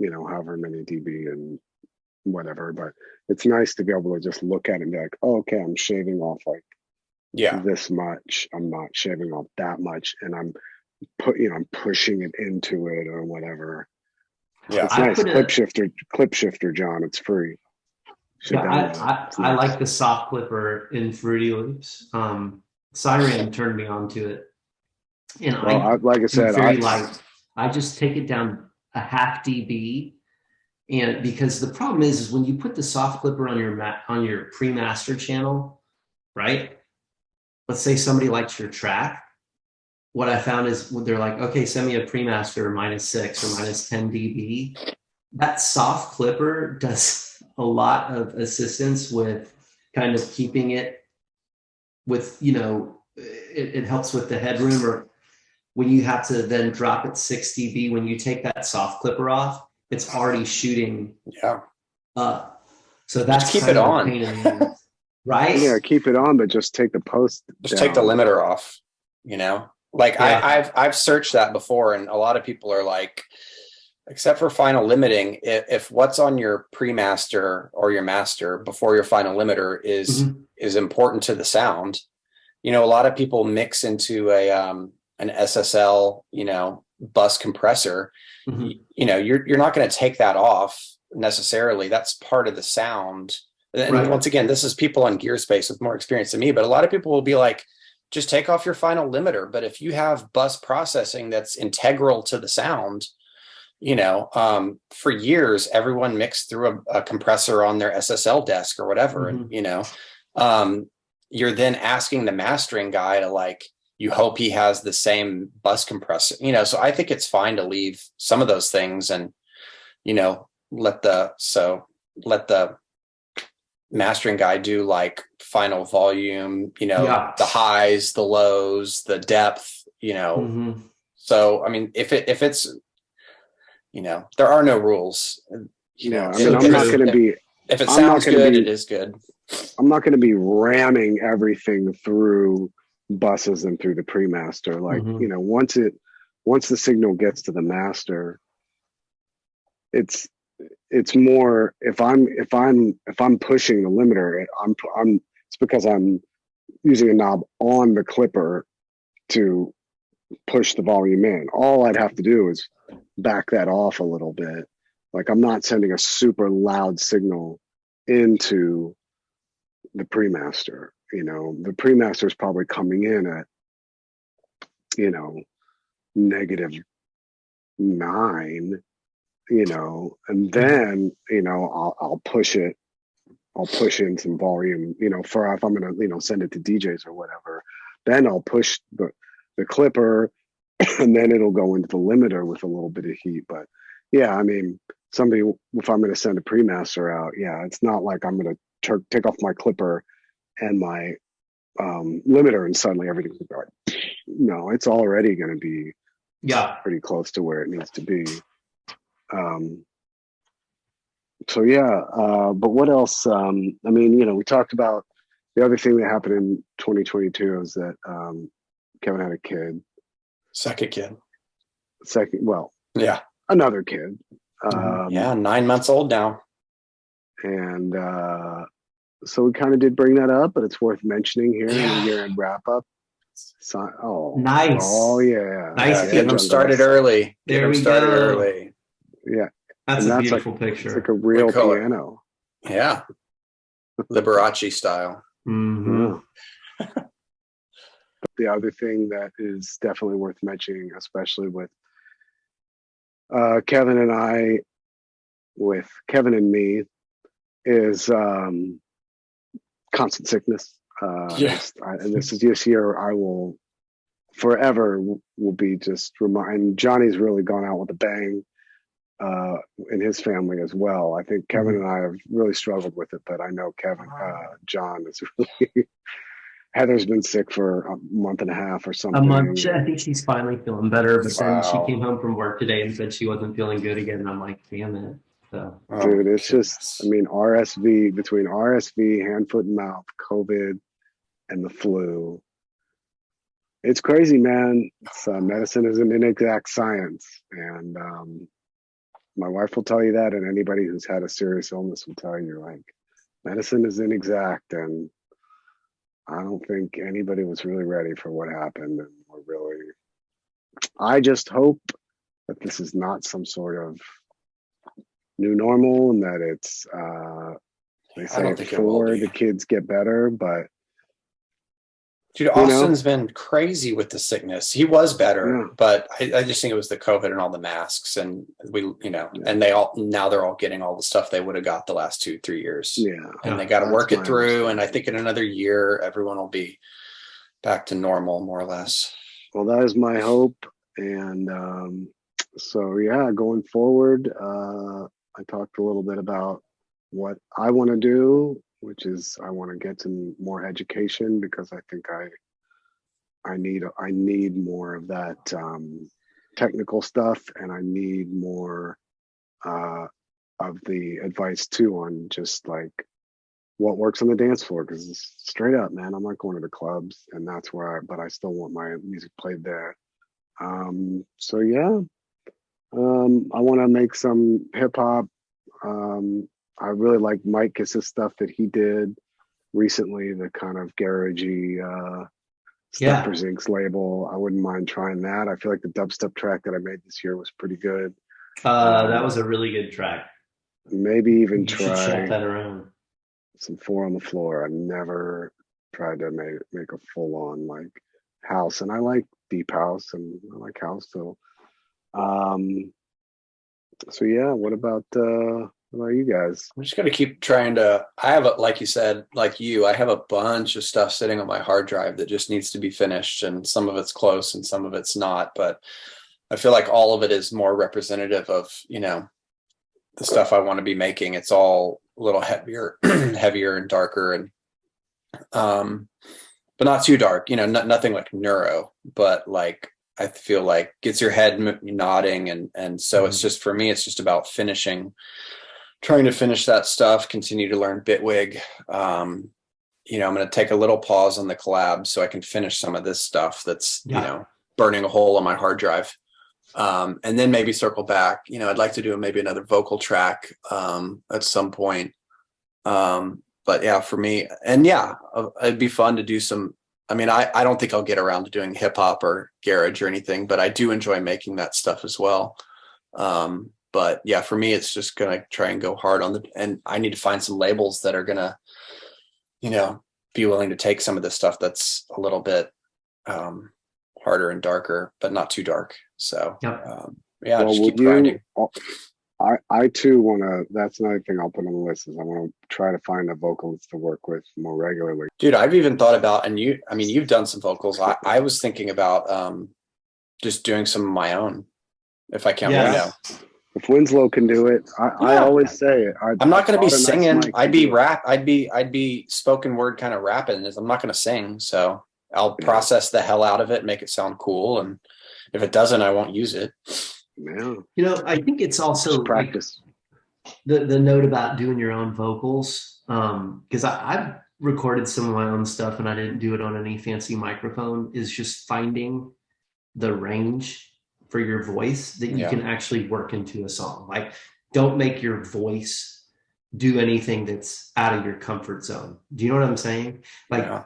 however many dB and whatever. But it's nice to be able to just look at it and be like, oh, okay, I'm shaving off like this much. I'm not shaving off that much, and I'm pushing it into it or whatever. Yeah, it's nice. Clip shifter, John. It's free. I like the soft clipper in Fruity Loops. Siren turned me on to it, and like I said, I just take it down a half dB, and because the problem is when you put the soft clipper on your pre-master channel, right? Let's say somebody likes your track. What I found is when they're like, okay, send me a pre-master -6 or -10 dB. That soft clipper does a lot of assistance with kind of keeping it with, it helps with the headroom, or when you have to then drop it 6 dB, when you take that soft clipper off, it's already shooting up. So that's just keep it on. Right? Yeah, keep it on, but just take the post Just down. take the limiter off, I've searched that before, and a lot of people are like, except for final limiting, if what's on your pre-master or your master before your final limiter is important to the sound, a lot of people mix into an SSL, bus compressor. You're not going to take that off necessarily. That's part of the sound. And once again, this is people on gear space with more experience than me, but a lot of people will be like, just take off your final limiter. But if you have bus processing that's integral to the sound, for years, everyone mixed through a compressor on their SSL desk or whatever. And, you're then asking the mastering guy to you hope he has the same bus compressor, so I think it's fine to leave some of those things and, let the mastering guy do final volume, the highs, the lows, the depth, So, I mean, if it's, there are no rules. I'm not going to be. If it sounds good, it is good. I'm not going to be ramming everything through buses and through the pre-master. Once the signal gets to the master, it's more if I'm pushing the limiter, it's because I'm using a knob on the clipper to push the volume in. All I'd have to do is back that off a little bit. I'm not sending a super loud signal into the pre-master. The pre-master is probably coming in at -9, and then I'll push it. I'll push in some volume, for if I'm gonna send it to DJs or whatever. Then I'll push the clipper, and then it'll go into the limiter with a little bit of heat. But yeah, I mean, if I'm going to send a pre-master out, it's not like I'm going to take off my clipper and my limiter and suddenly everything's going. No, it's already going to be pretty close to where it needs to be. But what else? We talked about the other thing that happened in 2022 is that Kevin had a kid. Second kid. Another kid. 9 months old now. And so we kind of did bring that up, but it's worth mentioning here in the year-end wrap-up. Nice. Oh, yeah. Nice. Get them started early. There we go. Yeah. That's a beautiful picture. It's like a real piano. Yeah. Liberace style. Mm-hmm. the other thing that is definitely worth mentioning, especially with Kevin and me, is constant sickness. And this is this year I will forever will be just remind. Johnny's really gone out with a bang in his family as well. I think Kevin and I have really struggled with it, but I know John is really. Heather's been sick for a month and a half or something. A month. I think she's finally feeling better, but then she Wow. came home from work today and said she wasn't feeling good again. And I'm like, damn it. So, Dude, it's just, I mean, between RSV, hand, foot, and mouth, COVID, and the flu. It's crazy, man. Medicine is an inexact science. And my wife will tell you that, and anybody who's had a serious illness will tell you, like, medicine is inexact. And I don't think anybody was really ready for what happened. And I just hope that this is not some sort of new normal, and that it's they say before the kids get better, but dude, Austin's been crazy with the sickness. He was better, but I just think it was the COVID and all the masks, and and they're all getting all the stuff they would have got the last 2-3 years. And they got to work it through. And I think in another year, everyone will be back to normal, more or less. Well, that is my hope. And so, going forward, I talked a little bit about what I want to do, which is I want to get some more education, because I think I need more of that technical stuff, and I need more of the advice too on just like what works on the dance floor. Because straight up, man, I'm not going to the clubs, and that's where but I still want my music played there. I want to make some hip hop. I really like Mike Kiss's stuff that he did recently, the kind of garagey Steppers Inc.'s label. I wouldn't mind trying that. I feel like the dubstep track that I made this year was pretty good. That was a really good track. Maybe even try that around. Some 4 on the floor. I've never tried to make a full on like house, and I like deep house and I like house. So, what about you guys? I'm just going to keep trying to, like you said, like I have a bunch of stuff sitting on my hard drive that just needs to be finished, and some of it's close and some of it's not, but I feel like all of it is more representative of, the stuff I want to be making. It's all a little heavier and darker, and, but not too dark, nothing like neuro, but like, I feel like gets your head nodding. And so it's just, for me, it's just about trying to finish that stuff, continue to learn Bitwig. I'm going to take a little pause on the collab so I can finish some of this stuff that's, burning a hole on my hard drive. And then maybe circle back. I'd like to do maybe another vocal track at some point. But yeah, for me, and it'd be fun to do some. I mean, I don't think I'll get around to doing hip hop or garage or anything, but I do enjoy making that stuff as well. But yeah, for me, it's just going to try and go hard and I need to find some labels that are going to, be willing to take some of this stuff that's a little bit harder and darker, but not too dark. So, just keep grinding. I too want to, that's another thing I'll put on the list, is I want to try to find a vocalist to work with more regularly. Dude, I've even thought about, and you've done some vocals. I was thinking about just doing some of my own, if I can. If Winslow can do it, I always say it. I'm not going to be singing. I'd be spoken word kind of rapping. I'm not going to sing. So I'll process the hell out of it, make it sound cool. And if it doesn't, I won't use it. Yeah. I think it's also just practice. The note about doing your own vocals. Because I've recorded some of my own stuff and I didn't do it on any fancy microphone, is just finding the range for your voice that you can actually work into a song. Like, don't make your voice do anything that's out of your comfort zone. Do you know what I'm saying? Like,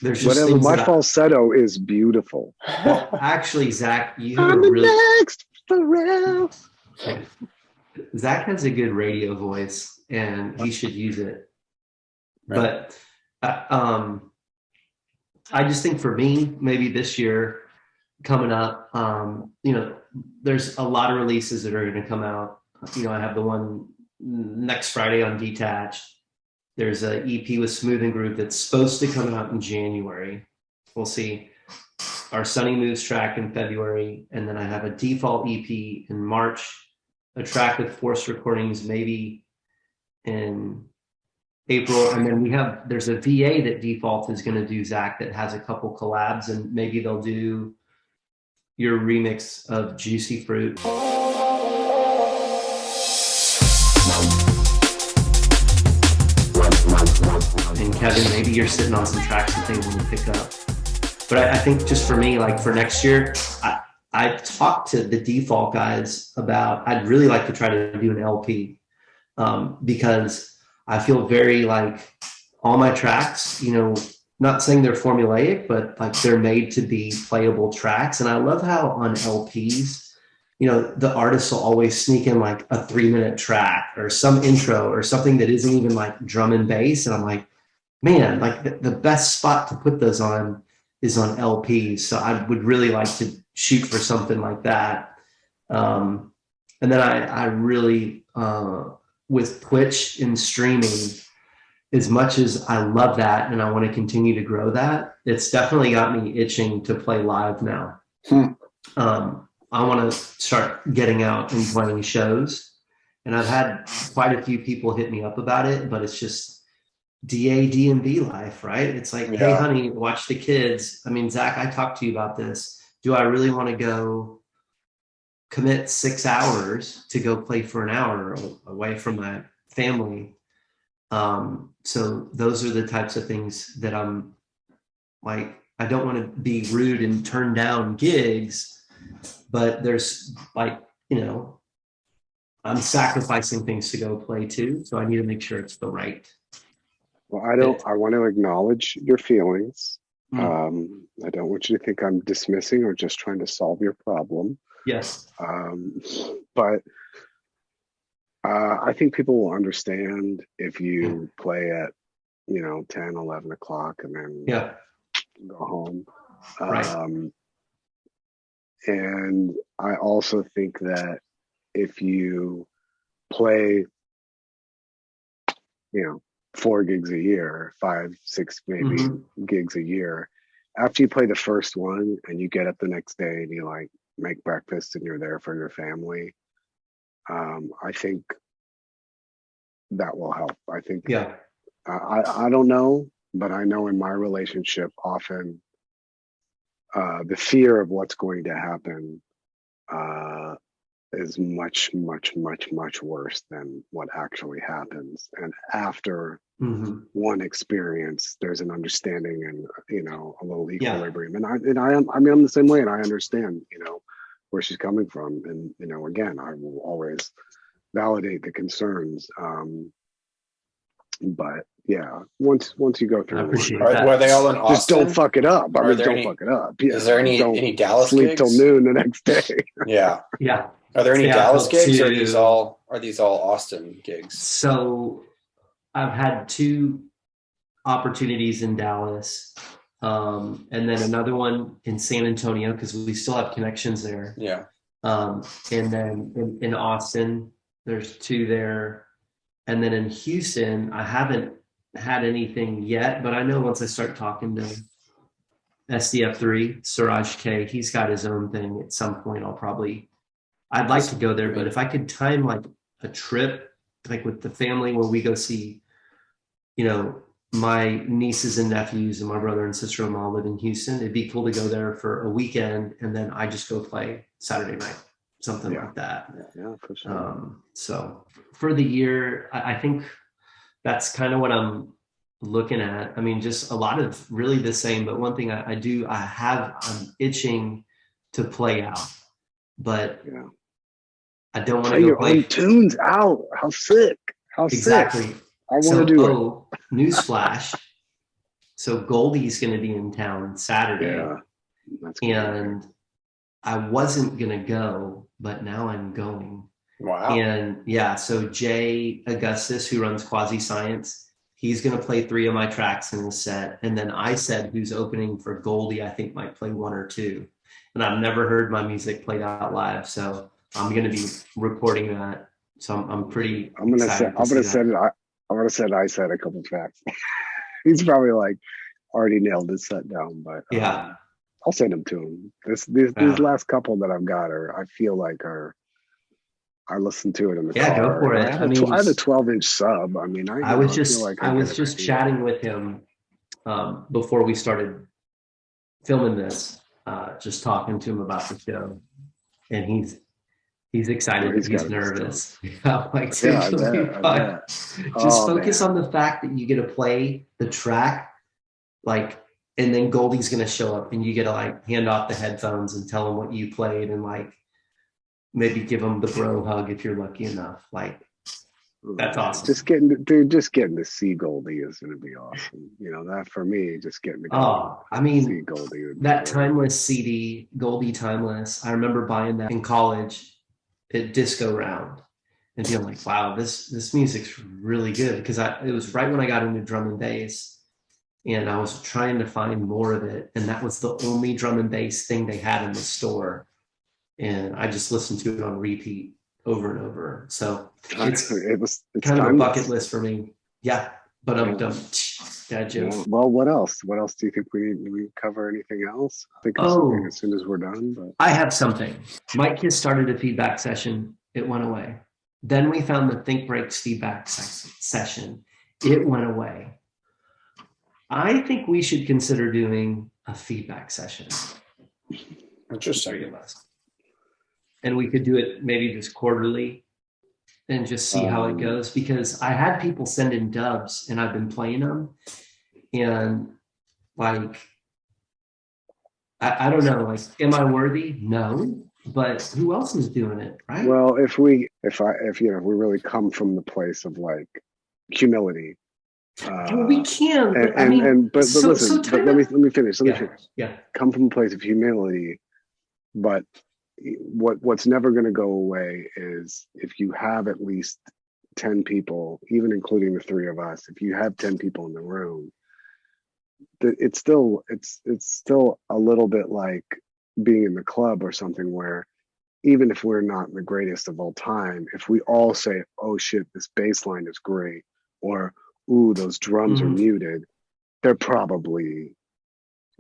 there's just whatever. My falsetto is beautiful. Well, actually, Zach, you have I'm the next Pharrell. Zach has a good radio voice, and he should use it. Right. But I just think for me, maybe this year coming up, there's a lot of releases that are going to come out. I have the one next Friday on Detached. There's an EP with Smooth and Groove that's supposed to come out in January. We'll see. Our Sunny Moves track in February, and then I have a Default EP in March, a track with Force Recordings maybe in April, and then there's a VA that Default is going to do, Zach, that has a couple collabs, and maybe they'll do your remix of Juicy Fruit. And Kevin, maybe you're sitting on some tracks that they want to pick up. But I think just for me, like for next year, I talked to the Default guys about, I'd really like to try to do an LP because I feel very like all my tracks, not saying they're formulaic, but like they're made to be playable tracks. And I love how on LPs, the artists will always sneak in like a 3-minute track or some intro or something that isn't even like drum and bass. And I'm like, man, like the best spot to put those on is on LPs. So I would really like to shoot for something like that. And then I really, with Twitch and streaming, as much as I love that and I want to continue to grow that, it's definitely got me itching to play live now. I want to start getting out and playing shows. And I've had quite a few people hit me up about it, but it's just DADnB life, right? It's like, hey, honey, watch the kids. I mean, Zach, I talked to you about this. Do I really want to go commit 6 hours to go play for an hour away from my family? So those are the types of things that I'm like, I don't want to be rude and turn down gigs, but there's like, I'm sacrificing things to go play too. So I need to make sure it's the right. Well, I want to acknowledge your feelings. I don't want you to think I'm dismissing or just trying to solve your problem. Yes. But I think people will understand if you play at, 10, 11 o'clock and then go home. Right. And I also think that if you play, 4 gigs a year, 5, 6 maybe gigs a year, after you play the first one and you get up the next day and you like make breakfast and you're there for your family, I think that will help. I think I don't know, but I know in my relationship often the fear of what's going to happen is much, much, much, much worse than what actually happens. And after one experience, there's an understanding and a little equilibrium. And I'm the same way, and I understand where she's coming from. And again, I will always validate the concerns. But yeah, once you go through, were they all in Austin? Just don't fuck it up. Don't fuck it up. Yeah, is there any Dallas sleep gigs? till noon the next day? Yeah. Are there any Dallas gigs, or are these all Austin gigs? So I've had 2 opportunities in Dallas, and then another one in San Antonio because we still have connections there. Yeah. And then in Austin, there's 2 there. And then in Houston, I haven't had anything yet, but I know once I start talking to SDF3, Suraj K, he's got his own thing. At some point, I'd like to go there, but if I could time like a trip, like with the family where we go see, my nieces and nephews and my brother and sister-in-law live in Houston, it'd be cool to go there for a weekend and then I just go play Saturday night, something like that. Yeah, for sure. So for the year, I think that's kind of what I'm looking at. I mean, just a lot of really the same, but one thing I'm itching to play out, but I don't want to go play. Your own tunes out. How sick. Exactly. Sick. I want to do it. Newsflash. So Goldie's going to be in town Saturday. Yeah. That's cool. And I wasn't going to go, but now I'm going. Wow. And so Jay Augustus, who runs Quasi Science, he's going to play 3 of my tracks in the set. And then I said, who's opening for Goldie, I think might play 1 or 2. And I've never heard my music played out live. So I'm going to be recording that. So I'm pretty excited. I'm gonna send I said a couple tracks. He's probably like already nailed his set down, but yeah. I'll send them to him. These last couple that I've got I feel like I listened to it in the car. Yeah, go for it. I have a 12-inch sub. I mean, I was just chatting with him before we started filming this, just talking to him about the show, and he's excited. He's nervous. Yeah, like just focus on the fact that you get to play the track, like, and then Goldie's gonna show up, and you get to like hand off the headphones and tell him what you played, and like maybe give him the bro hug if you're lucky enough. Like, that's awesome. Just getting to see Goldie is going to be awesome. You know, that for me, just getting to see Goldie. That Timeless CD, Goldie Timeless, I remember buying that in college at Disco Round and feeling like, wow, this music's really good, because it was right when I got into drum and bass, and I was trying to find more of it, and that was the only drum and bass thing they had in the store. And I just listened to it on repeat over and over. So it's kind of a bucket list for me. Yeah, but I'm done. Dad jokes. Yeah. Well, what else? What else do you think we need? Do we cover anything else? I think something as soon as we're done. But I have something. Mike has started a feedback session. It went away. Then we found the Think Breaks feedback session. It went away. I think we should consider doing a feedback session. Interesting. And we could do it maybe just quarterly and just see how it goes, because I had people send in dubs and I've been playing them, and like, I don't know, like, am I worthy? No, but who else is doing it, right? Well, if we really come from the place of like humility, we can. But listen, let me finish. Yeah. Come from a place of humility, but what's never going to go away is if you have at least 10 people, even including the 3 of us, if you have 10 people in the room, it's still a little bit like being in the club or something, where even if we're not the greatest of all time, if we all say, oh shit, this bass line is great, or ooh, those drums are muted, they're probably,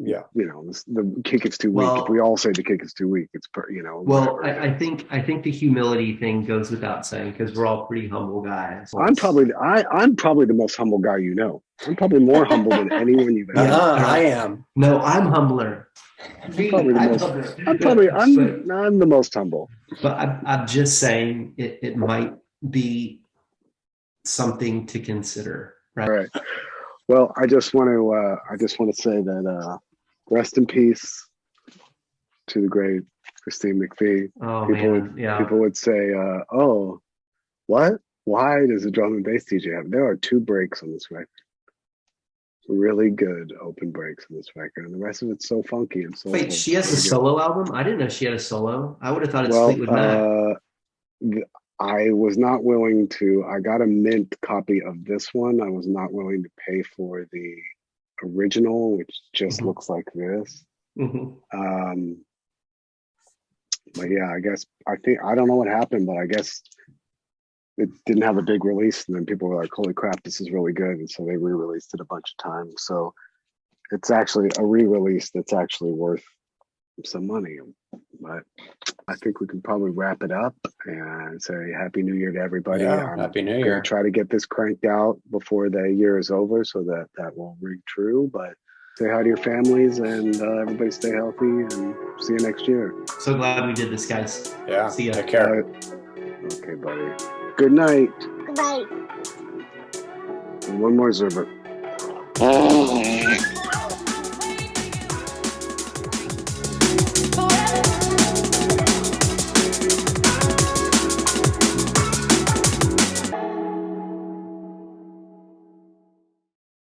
the kick is too weak. If we all say the kick is too weak, it's Well, I think the humility thing goes without saying, because we're all pretty humble guys. I'm probably the most humble guy you know. I'm probably more humble than anyone you've ever. Yeah, I am. No, I'm humbler. I'm the most humble. But I'm just saying it might be something to consider, right? All right. Well, I just want to say that rest in peace to the great Christine McPhee. Oh, people would say, "Oh, what? Why does a drum and bass DJ have?" There are 2 breaks on this record, really good open breaks on this record, and the rest of it's so funky and so. Wait, she has a solo album? I didn't know she had a solo. I would have thought it's Fleetwood Mac. I was not willing to. I got a mint copy of this one. I was not willing to pay for the original, which just looks like this. Mm-hmm. But yeah, I don't know what happened, but I guess it didn't have a big release, and then people were like, "Holy crap, this is really good!" And so they re-released it a bunch of times. So it's actually a re-release that's actually worth some money. But I think we can probably wrap it up and say Happy New Year to everybody. Yeah, Happy New Year. Try to get this cranked out before the year is over, so that will ring true. But say hi to your families, and everybody stay healthy, and see you next year. So glad we did this, guys. Yeah. See ya. Take care. Okay, buddy. Good night. Good night. And one more Zerbert.